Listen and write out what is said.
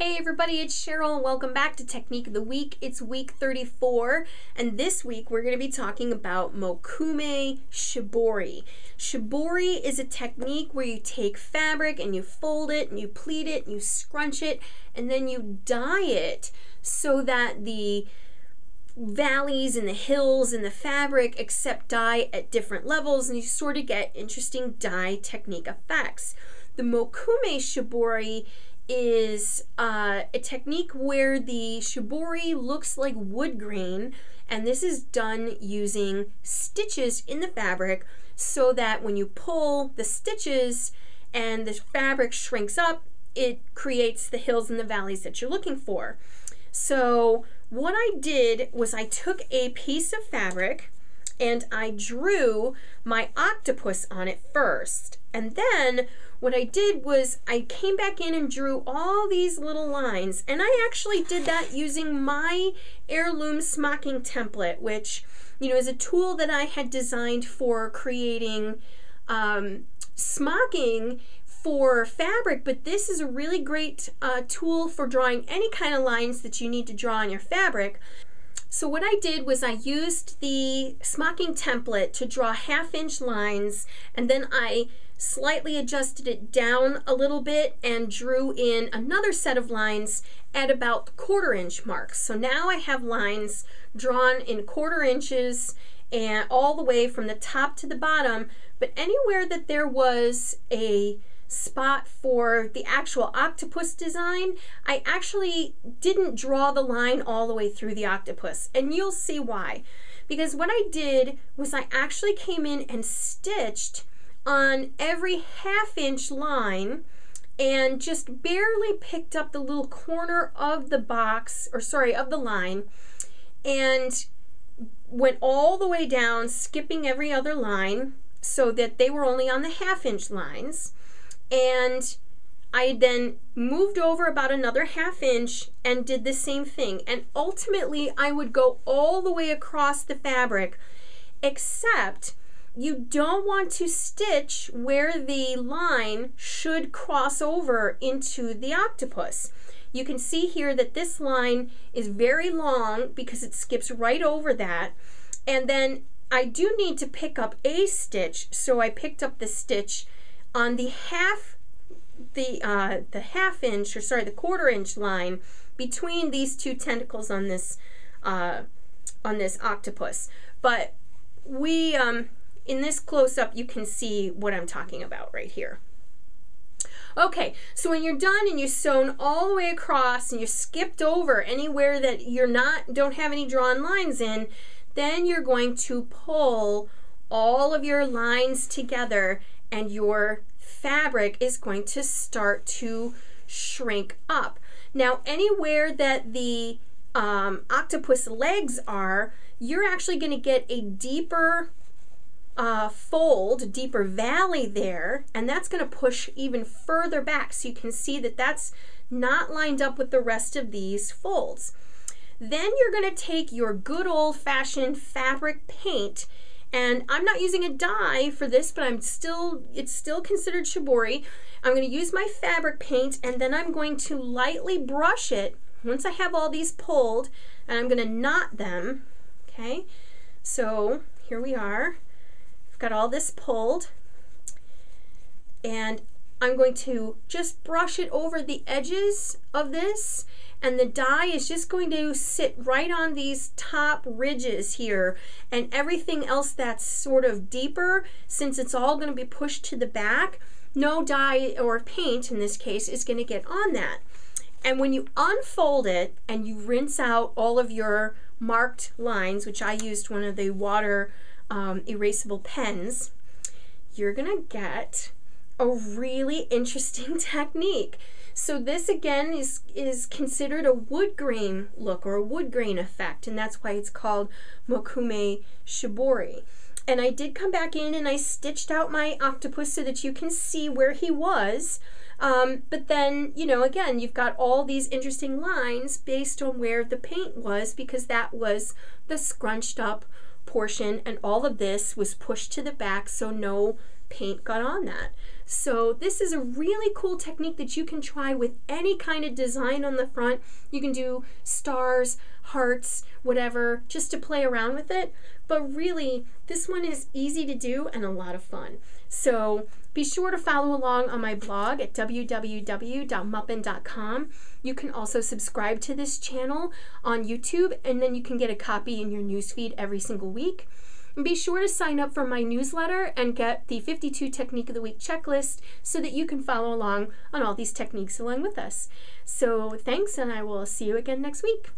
Hey everybody, it's Cheryl and welcome back to Technique of the Week. It's week 34 and this week we're going to be talking about Mokume Shibori. Shibori is a technique where you take fabric and you fold it and you pleat it and you scrunch it and then you dye it so that the valleys and the hills and the fabric accept dye at different levels and you sort of get interesting dye technique effects. The Mokume Shibori is a technique where the shibori looks like wood grain, and this is done using stitches in the fabric so that when you pull the stitches and the fabric shrinks up, it creates the hills and the valleys that you're looking for. So what I did was I took a piece of fabric and I drew my octopus on it first, and then what I did was I came back in and drew all these little lines, and I actually did that using my heirloom smocking template, which is a tool that I had designed for creating smocking for fabric, but this is a really great tool for drawing any kind of lines that you need to draw on your fabric. So what I did was I used the smocking template to draw 1/2-inch lines, and then I slightly adjusted it down a little bit and drew in another set of lines at about the 1/4 inch mark. So now I have lines drawn in 1/4 inches and all the way from the top to the bottom, but anywhere that there was a spot for the actual octopus design, I actually didn't draw the line all the way through the octopus, and you'll see why. Because what I did was I actually came in and stitched on every 1/2-inch line and just barely picked up the little corner of the box, or sorry, of the line, and went all the way down, skipping every other line so that they were only on the 1/2-inch lines. And I then moved over about another 1/2 inch and did the same thing. And ultimately, I would go all the way across the fabric, except you don't want to stitch where the line should cross over into the octopus. You can see here that this line is very long because it skips right over that. And then I do need to pick up a stitch, so I picked up the stitch on the 1/2 inch, or sorry, the 1/4 inch line between these two tentacles on this octopus. But we in this close-up you can see what I'm talking about right here. Okay, so when you're done and you've sewn all the way across and you skipped over anywhere that don't have any drawn lines in, then you're going to pull all of your lines together and your fabric is going to start to shrink up. Now, anywhere that the octopus legs are, you're actually going to get a deeper fold, deeper valley there, and that's going to push even further back. So you can see that that's not lined up with the rest of these folds. Then you're going to take your good old-fashioned fabric paint, and I'm not using a dye for this, but it's still considered shibori. I'm going to use my fabric paint, and then I'm going to lightly brush it once I have all these pulled, and I'm going to knot them. Okay, so here we are. I've got all this pulled, and I'm going to just brush it over the edges of this, and the dye is just going to sit right on these top ridges here, and everything else that's sort of deeper, since it's all going to be pushed to the back, no dye or paint in this case is going to get on that. And when you unfold it and you rinse out all of your marked lines, which I used one of the water erasable pens, you're going to get a really interesting technique. So this again is considered a wood grain look, or a wood grain effect, and that's why it's called Mokume Shibori. And I did come back in and I stitched out my octopus so that you can see where he was. But then, again, you've got all these interesting lines based on where the paint was, because that was the scrunched up portion, and all of this was pushed to the back so no paint got on that. So this is a really cool technique that you can try with any kind of design on the front. You can do stars, hearts, whatever, just to play around with it. But really, this one is easy to do and a lot of fun. So be sure to follow along on my blog at www.muppin.com. You can also subscribe to this channel on YouTube, and then you can get a copy in your newsfeed every single week. And be sure to sign up for my newsletter and get the 52 Technique of the Week checklist so that you can follow along on all these techniques along with us. So thanks, and I will see you again next week.